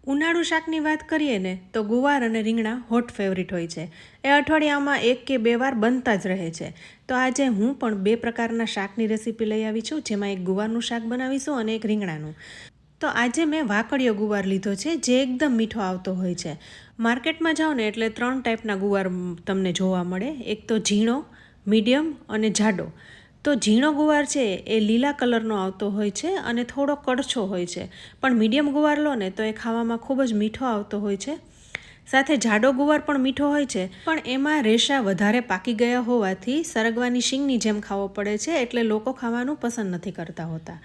ઉનાળુ શાકની વાત કરીએ ને તો ગુવાર અને રીંગણા હોટ ફેવરિટ હોય છે. એ અઠવાડિયામાં 1 કે 2 વાર બનતા જ રહે છે. તો આજે હું પણ 2 પ્રકારના શાકની રેસીપી લઈ આવી છું, જેમાં એક ગુવારનું શાક બનાવીશું અને એક રીંગણાનું. તો આજે મેં વાકડિયો ગુવાર લીધો છે, જે એકદમ મીઠો આવતો હોય છે. માર્કેટમાં જાઓ ને એટલે 3 ટાઈપના ગુવાર તમને જોવા મળે. એક તો ઝીણો, મીડિયમ અને જાડો. તો ઝીણો ગુવાર છે એ લીલા કલરનો આવતો હોય છે અને થોડો કડછો હોય છે. પણ મીડિયમ ગુવાર લો ને તો એ ખાવામાં ખૂબ જ મીઠો આવતો હોય છે. સાથે જાડો ગુવાર પણ મીઠો હોય છે, પણ એમાં રેશા વધારે પાકી ગયા હોવાથી સરગવાની શીંગની જેમ ખાવો પડે છે, એટલે લોકો ખાવાનું પસંદ નથી કરતા હોતા.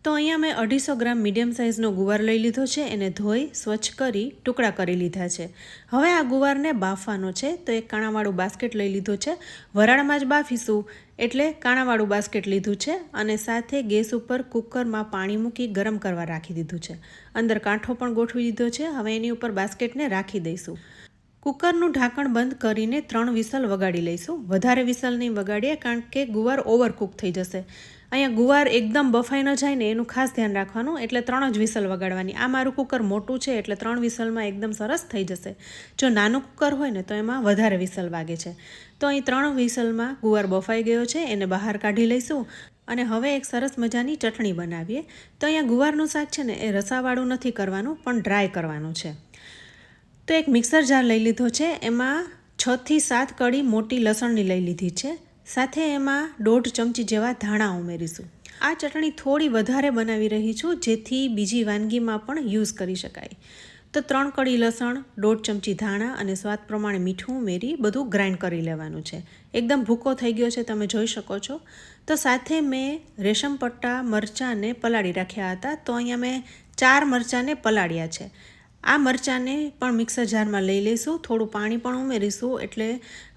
તો અહીંયા મેં 250 ગ્રામ મીડિયમ સાઇઝનો ગુવાર લઈ લીધો છે. એને ધોઈ સ્વચ્છ કરી ટુકડા કરી લીધા છે. હવે આ ગુવારને બાફવાનો છે, તો એક કાણાવાળું બાસ્કેટ લઈ લીધું છે. વરાળમાં જ બાફીશું એટલે કાણાવાળું બાસ્કેટ લીધું છે અને સાથે ગેસ ઉપર કુકરમાં પાણી મૂકી ગરમ કરવા રાખી દીધું છે. અંદર કાંઠો પણ ગોઠવી દીધો છે. હવે એની ઉપર બાસ્કેટને રાખી દઈશું. કુકરનું ઢાંકણ બંધ કરીને 3 વિસલ વગાડી લઈશું. વધારે વિસલ નહીં વગાડીએ, કારણ કે ગુવાર ઓવરકુક થઈ જશે. અહીંયા ગુવાર એકદમ બફાઈ ન જાય ને એનું ખાસ ધ્યાન રાખવાનું, એટલે 3 જ વિસલ વગાડવાની. આ મારું કુકર મોટું છે એટલે 3 વિસલમાં એકદમ સરસ થઈ જશે. જો નાનું કુકર હોય ને તો એમાં વધારે વિસલ વાગે છે. તો અહીં 3 વિસલમાં ગુવાર બફાઈ ગયો છે, એને બહાર કાઢી લઈશું. અને હવે એક સરસ મજાની ચટણી બનાવીએ. તો અહીંયા ગુવારનું શાક છે ને એ રસાવાળું નથી કરવાનું, પણ ડ્રાય કરવાનું છે. તો એક મિક્સર જાર લઈ લીધો છે. એમાં 6 થી 7 કળી મોટી લસણની લઈ લીધી છે. સાથે એમાં 1.5 ચમચી જેવા ધાણા ઉમેરીશું. આ ચટણી થોડી વધારે બનાવી રહી છું, જેથી બીજી વાનગીમાં પણ યુઝ કરી શકાય. તો 3 કળી લસણ, 1.5 ચમચી ધાણા અને સ્વાદ પ્રમાણે મીઠું ઉમેરી બધું ગ્રાઇન્ડ કરી લેવાનું છે. એકદમ ભૂકો થઈ ગયો છે, તમે જોઈ શકો છો. તો સાથે મેં રેશમ પટ્ટા મરચાંને પલાળી રાખ્યા હતા. તો અહીંયા મેં 4 મરચાંને પલાળ્યા છે. આ મરચાંને પણ મિક્સર જારમાં લઈ લઈશું. થોડું પાણી પણ ઉમેરીશું, એટલે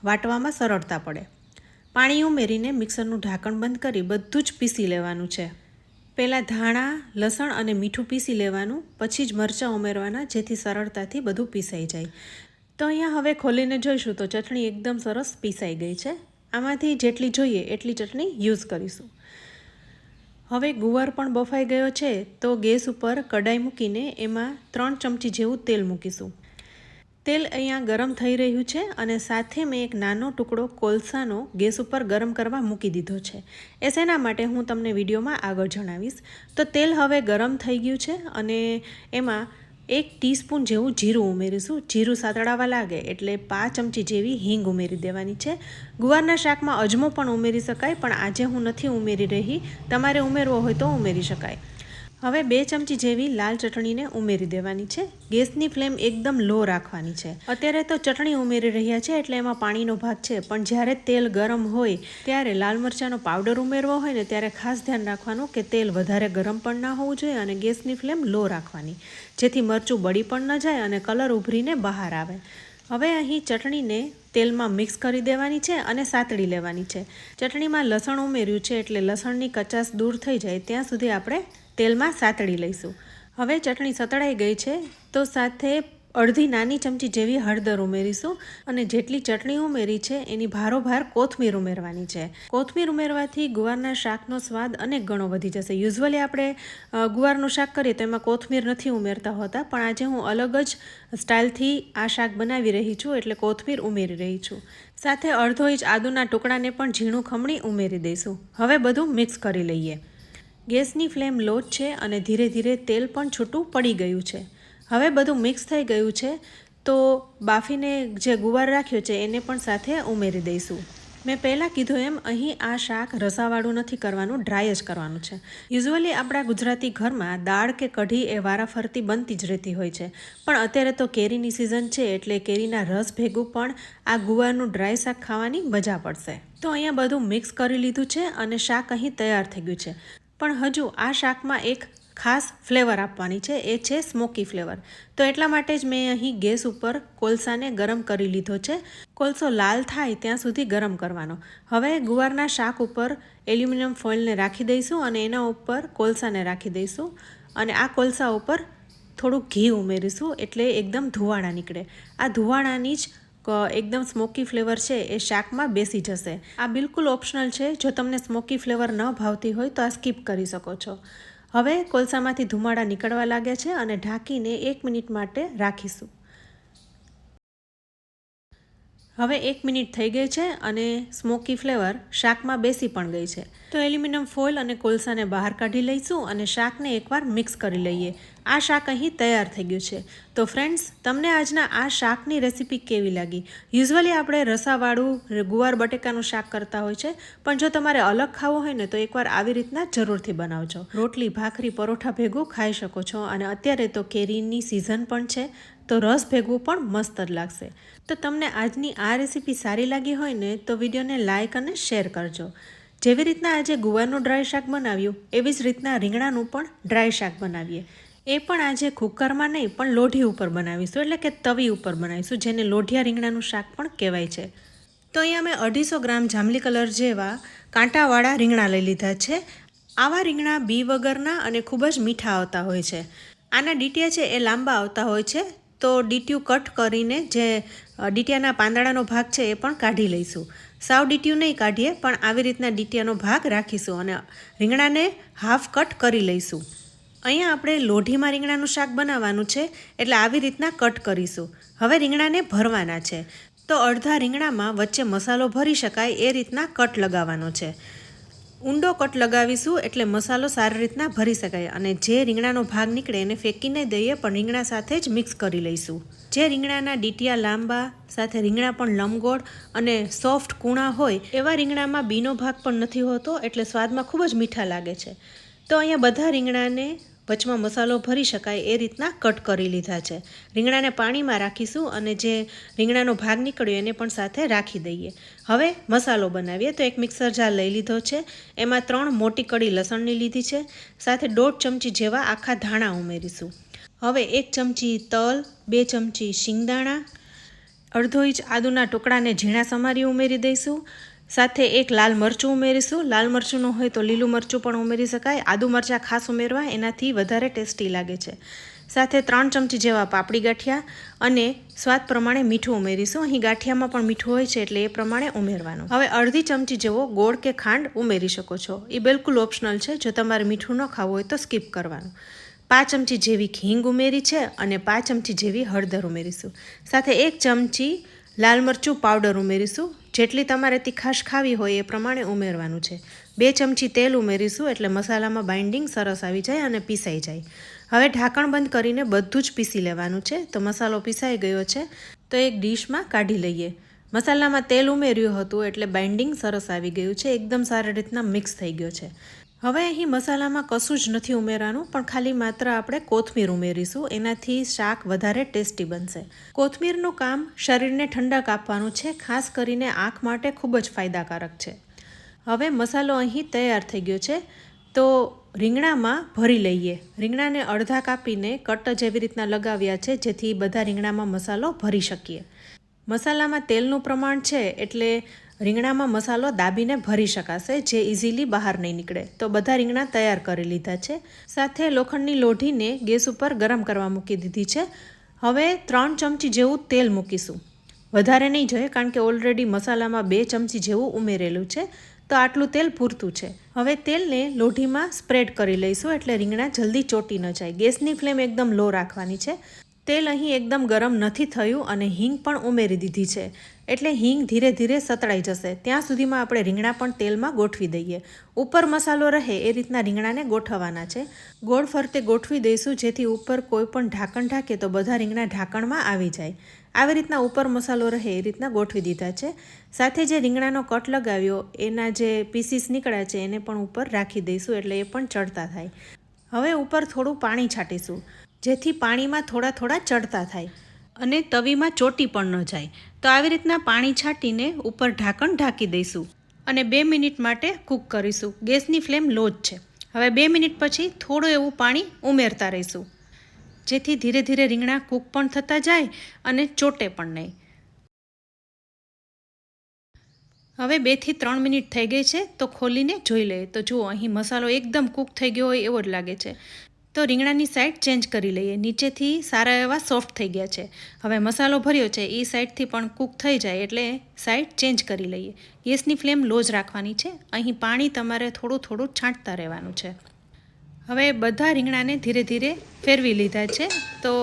વાટવામાં સરળતા પડે. પાણી ઉમેરીને મિક્સરનું ઢાંકણ બંધ કરી બધું જ પીસી લેવાનું છે. પહેલાં ધાણા, લસણ અને મીઠું પીસી લેવાનું, પછી જ મરચાં ઉમેરવાના, જેથી સરળતાથી બધું પીસાઈ જાય. તો અહીંયા હવે ખોલીને જોઈશું તો ચટણી એકદમ સરસ પીસાઈ ગઈ છે. આમાંથી જેટલી જોઈએ એટલી ચટણી યુઝ કરીશું. હવે ગુવાર પણ બફાઈ ગયો છે, તો ગેસ ઉપર કડાઈ મૂકીને એમાં 3 ચમચી જેવું તેલ મૂકીશું. તેલ અહીંયા ગરમ થઈ રહ્યું છે અને સાથે મેં એક નાનો ટુકડો કોલસાનો ગેસ ઉપર ગરમ કરવા મૂકી દીધો છે. એ શેના માટે હું તમને વિડીયોમાં આગળ જણાવીશ. તો તેલ હવે ગરમ થઈ ગયું છે અને એમાં 1 ટીસ્પૂન જેવું જીરું ઉમેરીશું. જીરું સાતળાવા લાગે એટલે 5 ચમચી જેવી હિંગ ઉમેરી દેવાની છે. ગુવારના શાકમાં અજમો પણ ઉમેરી શકાય, પણ આજે હું નથી ઉમેરી રહી. તમારે ઉમેરવો હોય તો ઉમેરી શકાય. હવે 2 ચમચી જેવી લાલ ચટણીને ઉમેરી દેવાની છે. ગેસની ફ્લેમ એકદમ લો રાખવાની છે. અત્યારે તો ચટણી ઉમેરી રહ્યા છે એટલે એમાં પાણીનો ભાગ છે, પણ જ્યારે તેલ ગરમ હોય ત્યારે લાલ મરચાંનો પાવડર ઉમેરવો હોય ને ત્યારે ખાસ ધ્યાન રાખવાનું કે તેલ વધારે ગરમ પણ ના હોવું જોઈએ અને ગેસની ફ્લેમ લો રાખવાની, જેથી મરચું બળી પણ ન જાય અને કલર ઉભરીને બહાર આવે. હવે અહીં ચટણીને તેલમાં મિક્સ કરી દેવાની છે અને સાતળી લેવાની છે. ચટણીમાં લસણ ઉમેર્યું છે એટલે લસણની કચાશ દૂર થઈ જાય ત્યાં સુધી આપણે તેલમાં સાતળી લઈશું. હવે ચટણી સતળાઈ ગઈ છે, તો સાથે અડધી નાની ચમચી જેવી હળદર ઉમેરીશું અને જેટલી ચટણી ઉમેરી છે એની ભારોભાર કોથમીર ઉમેરવાની છે. કોથમીર ઉમેરવાથી ગુવારના શાકનો સ્વાદ અનેક ગણો વધી જશે. યુઝ્યુઅલી આપણે ગુવારનું શાક કરીએ તો એમાં કોથમીર નથી ઉમેરતા હોતા, પણ આજે હું અલગ જ સ્ટાઇલથી આ શાક બનાવી રહી છું એટલે કોથમીર ઉમેરી રહી છું. સાથે અડધો ઇંચ આદુના ટુકડાને પણ ઝીણું ખમણી ઉમેરી દઈશું. હવે બધું મિક્સ કરી લઈએ. ગેસની ફ્લેમ લો છે અને ધીરે ધીરે તેલ પણ છૂટું પડી ગયું છે. હવે બધું મિક્સ થઈ ગયું છે, તો બાફીને જે ગુવાર રાખ્યો છે એને પણ સાથે ઉમેરી દઈશું. મેં પહેલાં કીધું એમ અહીં આ શાક રસાવાળું નથી કરવાનું, ડ્રાય જ કરવાનું છે. યુઝ્યુઅલી આપણા ગુજરાતી ઘરમાં દાળ કે કઢી એ વારાફરતી બનતી જ રહેતી હોય છે, પણ અત્યારે તો કેરીની સિઝન છે એટલે કેરીના રસ ભેગું પણ આ ગુવારનું ડ્રાય શાક ખાવાની મજા પડશે. તો અહીંયા બધું મિક્સ કરી લીધું છે અને શાક અહીં તૈયાર થઈ ગયું છે. પણ હજુ આ શાકમાં એક ખાસ ફ્લેવર આપવાની છે, એ છે સ્મોકી ફ્લેવર. તો એટલા માટે જ મેં અહીં ગેસ ઉપર કોલસાને ગરમ કરી લીધો છે. કોલસો લાલ થાય ત્યાં સુધી ગરમ કરવાનો. હવે ગુવારના શાક ઉપર એલ્યુમિનિયમ ફોઇલને રાખી દઈશું અને એના ઉપર કોલસાને રાખી દઈશું અને આ કોલસા ઉપર થોડુંક ઘી ઉમેરીશું, એટલે એકદમ ધુવાળા નીકળે. આ ધુવાળાની જ એકદમ સ્મોકી ફ્લેવર છે એ શાકમાં બેસી જશે. આ બિલકુલ ઓપ્શનલ છે. જો તમને સ્મોકી ફ્લેવર ન ભાવતી હોય તો આ સ્કીપ કરી શકો છો. હવે કોલસામાંથી ધુમાડા નીકળવા લાગ્યા છે અને ઢાંકીને 1 મિનિટ માટે રાખીશું. હવે 1 મિનિટ થઈ ગઈ છે અને સ્મોકી ફ્લેવર શાકમાં બેસી પણ ગઈ છે. તો એલ્યુમિનિયમ ફોઇલ અને કોલસાને બહાર કાઢી લઈશું અને શાકને એકવાર મિક્સ કરી લઈએ. આ શાક અહીં તૈયાર થઈ ગયું છે. તો ફ્રેન્ડ્સ, તમને આજના આ શાકની રેસીપી કેવી લાગી? યુઝ્યુઅલી આપણે રસાવાળું ગુવાર બટેકાનું શાક કરતા હોય છે, પણ જો તમારે અલગ ખાવું હોય ને તો એકવાર આવી રીતના જરૂરથી બનાવજો. રોટલી, ભાખરી, પરોઠા ભેગું ખાઈ શકો છો અને અત્યારે તો કેરીની સિઝન પણ છે, તો રસ ભેગવું પણ મસ્ત જ લાગશે. તો તમને આજની આ રેસીપી સારી લાગી હોય ને તો વિડીયોને લાઇક અને શેર કરજો. જેવી રીતના આજે ગુવારનું ડ્રાય શાક બનાવ્યું, એવી જ રીતના રીંગણાનું પણ ડ્રાય શાક બનાવીએ. એ પણ આજે કુકરમાં નહીં પણ લોઢી ઉપર બનાવીશું, એટલે કે તવી ઉપર બનાવીશું, જેને લોઢિયા રીંગણાનું શાક પણ કહેવાય છે. તો અહીંયા મેં 250 ગ્રામ જાંબલી કલર જેવા કાંટાવાળા રીંગણા લઈ લીધા છે. આવા રીંગણા બી વગરના અને ખૂબ જ મીઠા આવતા હોય છે. આના ડીટીયા છે એ લાંબા આવતા હોય છે, તો ડીટીયું કટ કરીને જે ડીટીયાના પાંદડાનો ભાગ છે એ પણ કાઢી લઈશું. સાવ ડીટીયું નહીં કાઢીએ, પણ આવી રીતના ડીટીયાનો ભાગ રાખીશું અને રીંગણાને હાફ કટ કરી લઈશું. અહીંયા આપણે લોઢીમાં રીંગણાનું શાક બનાવવાનું છે, એટલે આવી રીતના કટ કરીશું. હવે રીંગણાને ભરવાના છે, તો અડધા રીંગણામાં વચ્ચે મસાલો ભરી શકાય એ રીતના કટ લગાવવાનો છે. ઊંડો કટ લગાવીશું એટલે મસાલો સારી રીતના ભરી શકાય, અને જે રીંગણાનો ભાગ નીકળે એને ફેંકી નહીં દઈએ, પણ રીંગણા સાથે જ મિક્સ કરી લઈશું. જે રીંગણાના ડીટીયા લાંબા સાથે રીંગણા પણ લંબગોળ અને સોફ્ટ કૂણા હોય એવા રીંગણામાં બીનો ભાગ પણ નથી હોતો, એટલે સ્વાદમાં ખૂબ જ મીઠા લાગે છે. તો અહીંયા બધા રીંગણાને વચમાં મસાલો ભરી શકાય એ રીતના કટ કરી લીધા છે. રીંગણાને પાણીમાં રાખીશું અને જે રીંગણાનો ભાગ નીકળ્યો એને પણ સાથે રાખી દઈએ. હવે મસાલો બનાવીએ. તો એક મિક્સર જાર લઈ લીધો છે, એમાં 3 મોટી કળી લસણની લીધી છે, સાથે 1.5 ચમચી જેવા આખા ધાણા ઉમેરીશું. હવે 1 ચમચી તલ, 2 ચમચી શિંગદાણા, અડધો ઇંચ આદુના ટુકડાને ઝીણા સમારી ઉમેરી દઈશું. સાથે 1 લાલ મરચું ઉમેરીશું. લાલ મરચું ન હોય તો લીલું મરચું પણ ઉમેરી શકાય. આદુ મરચાં ખાસ ઉમેરવા, એનાથી વધારે ટેસ્ટી લાગે છે. સાથે 3 ચમચી જેવા પાપડી ગાંઠિયા અને સ્વાદ પ્રમાણે મીઠું ઉમેરીશું. અહીં ગાંઠિયામાં પણ મીઠું હોય છે, એટલે એ પ્રમાણે ઉમેરવાનું. હવે અડધી ચમચી જેવો ગોળ કે ખાંડ ઉમેરી શકો છો. એ બિલકુલ ઓપ્શનલ છે, જો તમારે મીઠું ન ખાવું હોય તો સ્કીપ કરવાનું. 5 ચમચી જેવી હિંગ ઉમેરી છે અને 5 ચમચી જેવી હળદર ઉમેરીશું. સાથે 1 ચમચી લાલ મરચું પાવડર ઉમેરીશું. જેટલી તમારે તીખાશ ખાવી હોય એ પ્રમાણે ઉમેરવાનું છે. 2 ચમચી તેલ ઉમેરીશું, એટલે મસાલામાં બાઇન્ડિંગ સરસ આવી જાય અને પીસાઈ જાય. હવે ઢાંકણ બંધ કરીને બધું જ પીસી લેવાનું છે. તો મસાલો પીસાઈ ગયો છે, તો એક ડીશમાં કાઢી લઈએ. મસાલામાં તેલ ઉમેર્યું હતું એટલે બાઇન્ડિંગ સરસ આવી ગયું છે, એકદમ સારી રીતના મિક્સ થઈ ગયો છે. હવે અહીં મસાલામાં કશું જ નથી ઉમેરવાનું, પણ ખાલી માત્ર આપણે કોથમીર ઉમેરીશું. એનાથી શાક વધારે ટેસ્ટી બનશે. કોથમીરનું કામ શરીરને ઠંડક આપવાનું છે, ખાસ કરીને આંખ માટે ખૂબ જ ફાયદાકારક છે. હવે મસાલો અહીં તૈયાર થઈ ગયો છે, તો રીંગણામાં ભરી લઈએ. રીંગણાને અડધા કાપીને કટ જેવી રીતના લગાવ્યા છે, જેથી બધા રીંગણામાં મસાલો ભરી શકીએ. મસાલામાં તેલનું પ્રમાણ છે, એટલે રીંગણામાં મસાલો દાબીને ભરી શકાશે, જે ઇઝીલી બહાર નહીં નીકળે. તો બધા રીંગણા તૈયાર કરી લીધા છે. સાથે લોખંડની લોઢીને ગેસ ઉપર ગરમ કરવા મૂકી દીધી છે. હવે 3 ચમચી જેવું તેલ મૂકીશું. વધારે નહીં જોઈએ, કારણ કે ઓલરેડી મસાલામાં 2 ચમચી જેવું ઉમેરેલું છે, તો આટલું તેલ પૂરતું છે. હવે તેલને લોઢીમાં સ્પ્રેડ કરી લઈશું, એટલે રીંગણા જલ્દી ચોટી ન જાય. ગેસની ફ્લેમ એકદમ લો રાખવાની છે. તેલ અહીં એકદમ ગરમ નથી થયું અને હિંગ પણ ઉમેરી દીધી છે, એટલે હિંગ ધીરે ધીરે સતળાઈ જશે. ત્યાં સુધીમાં આપણે રીંગણા પણ તેલમાં ગોઠવી દઈએ. ઉપર મસાલો રહે એ રીતના રીંગણાને ગોઠવવાના છે. ગોળ ફરતે ગોઠવી દઈશું, જેથી ઉપર કોઈ પણ ઢાંકણ ઢાંકે તો બધા રીંગણા ઢાંકણમાં આવી જાય. આવી રીતના ઉપર મસાલો રહે એ રીતના ગોઠવી દીધા છે. સાથે જે રીંગણાનો કટ લગાવ્યો એના જે પીસીસ નીકળ્યા છે એને પણ ઉપર રાખી દઈશું, એટલે એ પણ ચડતા થાય. હવે ઉપર થોડું પાણી છાંટીશું, જેથી પાણીમાં થોડા થોડા ચડતા થાય અને તવીમાં ચોટી પણ ન જાય. તો આવી રીતના પાણી છાંટીને ઉપર ઢાંકણ ઢાંકી દઈશું અને 2 મિનિટ માટે કૂક કરીશું. ગેસની ફ્લેમ લો જ છે. હવે 2 મિનિટ પછી થોડું એવું પાણી ઉમેરતા રહીશું, જેથી ધીરે ધીરે રીંગણા કૂક પણ થતા જાય અને ચોટે પણ નહીં. હવે 2 થી 3 મિનિટ થઈ ગઈ છે, તો ખોલીને જોઈ લઈએ. તો જુઓ, અહીં મસાલો એકદમ કૂક થઈ ગયો હોય એવો જ લાગે છે. તો રીંગણાની સાઈડ ચેન્જ કરી લઈએ. નીચેથી સારા એવા સોફ્ટ થઈ ગયા છે. હવે મસાલો ભર્યો છે એ સાઈડથી પણ કૂક થઈ જાય એટલે સાઈડ ચેન્જ કરી લઈએ. ગેસની ફ્લેમ લો જ રાખવાની છે. અહીં પાણી તમારે થોડું થોડું છાંટતા રહેવાનું છે. હવે બધા રીંગણાને ધીરે ધીરે ફેરવી લીધા છે, તો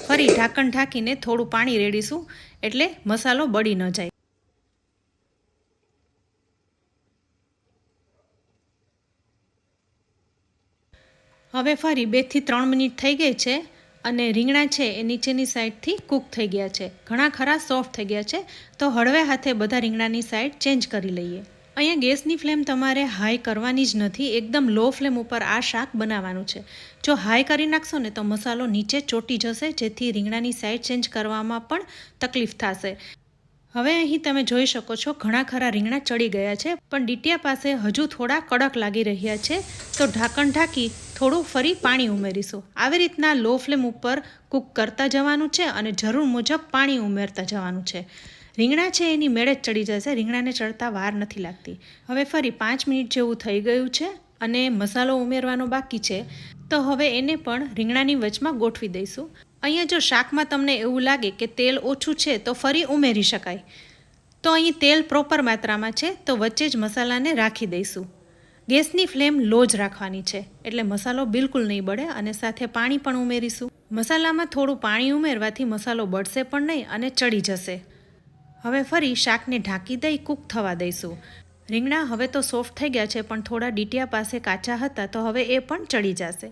ફરી ઢાંકણ ઢાંકીને થોડું પાણી રેડીશું એટલે મસાલો બળી ન જાય. હવે ફરી 2 થી 3 મિનિટ થઈ ગઈ છે અને રીંગણા છે એ નીચેની સાઈડથી કૂક થઈ ગયા છે, ઘણા ખરા સોફ્ટ થઈ ગયા છે. તો હળવે હાથે બધા રીંગણાની સાઈડ ચેન્જ કરી લઈએ. અહીંયા ગેસની ફ્લેમ તમારે હાઈ કરવાની જ નથી, એકદમ લો ફ્લેમ ઉપર આ શાક બનાવવાનું છે. જો હાઈ કરી નાખશો ને તો મસાલો નીચે ચોંટી જશે, જેથી રીંગણાની સાઈડ ચેન્જ કરવામાં પણ તકલીફ થશે. હવે અહીં તમે જોઈ શકો છો ઘણા ખરા રીંગણા ચડી ગયા છે, પણ ડીટિયા પાસે હજુ થોડા કડક લાગી રહ્યા છે. તો ઢાંકણ ઢાંકી થોડું ફરી પાણી ઉમેરીશું. આવી રીતના લો ફ્લેમ ઉપર કૂક કરતા જવાનું છે અને જરૂર મુજબ પાણી ઉમેરતા જવાનું છે. રીંગણા છે એની મેળે જ ચડી જશે, રીંગણાને ચડતા વાર નથી લાગતી. હવે ફરી 5 મિનિટ જેવું થઈ ગયું છે અને મસાલો ઉમેરવાનો બાકી છે, તો હવે એને પણ રીંગણાની વચમાં ગોઠવી દઈશું. અહીંયા જો શાકમાં તમને એવું લાગે કે તેલ ઓછું છે તો ફરી ઉમેરી શકાય. તો અહીં તેલ પ્રોપર માત્રામાં છે, તો વચ્ચે જ મસાલાને રાખી દઈશું. ગેસની ફ્લેમ લો જ રાખવાની છે, એટલે મસાલો બિલકુલ નહીં બળે. અને સાથે પાણી પણ ઉમેરીશું. મસાલામાં થોડું પાણી ઉમેરવાથી મસાલો બળશે પણ નહીં અને ચડી જશે. હવે ફરી શાકને ઢાંકી દઈ કૂક થવા દઈશું. રીંગણા હવે તો સોફ્ટ થઈ ગયા છે, પણ થોડા ડીટિયા પાસે કાચા હતા, તો હવે એ પણ ચડી જશે.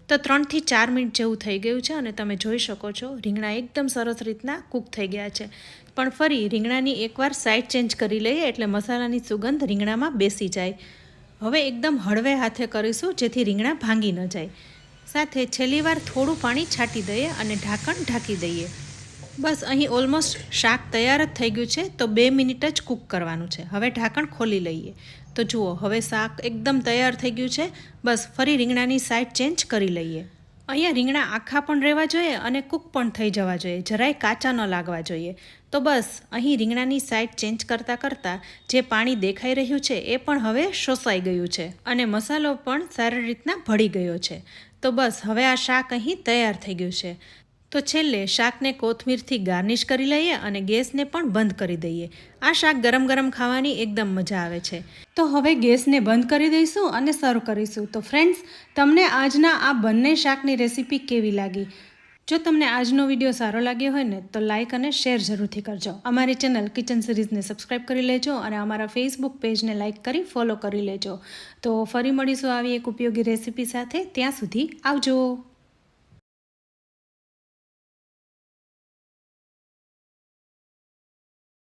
તો 3 થી 4 મિનિટ જેવું થઈ ગયું છે અને તમે જોઈ શકો છો રીંગણા એકદમ સરસ રીતના કૂક થઈ ગયા છે. પણ ફરી રીંગણાની એકવાર સાઈડ ચેન્જ કરી લઈએ એટલે મસાલાની સુગંધ રીંગણામાં બેસી જાય. હવે એકદમ હળવે હાથે કરીશું, જેથી રીંગણા ભાંગી ન જાય. સાથે છેલ્લી વાર થોડું પાણી છાંટી દઈએ અને ઢાંકણ ઢાંકી દઈએ. બસ અહીં ઓલમોસ્ટ શાક તૈયાર જ થઈ ગયું છે, તો 2 મિનિટ જ કૂક કરવાનું છે. હવે ઢાંકણ ખોલી લઈએ. તો જુઓ હવે શાક એકદમ તૈયાર થઈ ગયું છે. બસ ફરી રીંગણાની સાઈડ ચેન્જ કરી લઈએ. અહીંયા રીંગણા આખા પણ રહેવા જોઈએ અને કૂક પણ થઈ જવા જોઈએ, જરાય કાચા ન લાગવા જોઈએ. તો બસ અહીં રીંગણાની સાઈડ ચેન્જ કરતાં કરતાં જે પાણી દેખાઈ રહ્યું છે એ પણ હવે શોષાઈ ગયું છે અને મસાલો પણ સારી રીતના ભળી ગયો છે. તો બસ હવે આ શાક અહીં તૈયાર થઈ ગયું છે. તો છેલ્લે શાકને કોથમીરથી ગાર્નિશ કરી લઈએ અને ગેસને પણ બંધ કરી દઈએ. આ શાક ગરમ ગરમ ખાવાની એકદમ મજા આવે છે. તો હવે ગેસને બંધ કરી દઈશું અને સર્વ કરીશું. તો ફ્રેન્ડ્સ, તમને આજના આ બંને શાકની રેસીપી કેવી લાગી? જો તમને આજનો વિડીયો સારો લાગ્યો હોય ને તો લાઇક અને શેર જરૂરથી કરજો. અમારી ચેનલ કિચન સિરીઝને સબસ્ક્રાઈબ કરી લેજો અને અમારા ફેસબુક પેજને લાઇક કરી ફોલો કરી લેજો. તો ફરી મળીશું આવી એક ઉપયોગી રેસીપી સાથે. ત્યાં સુધી આવજો.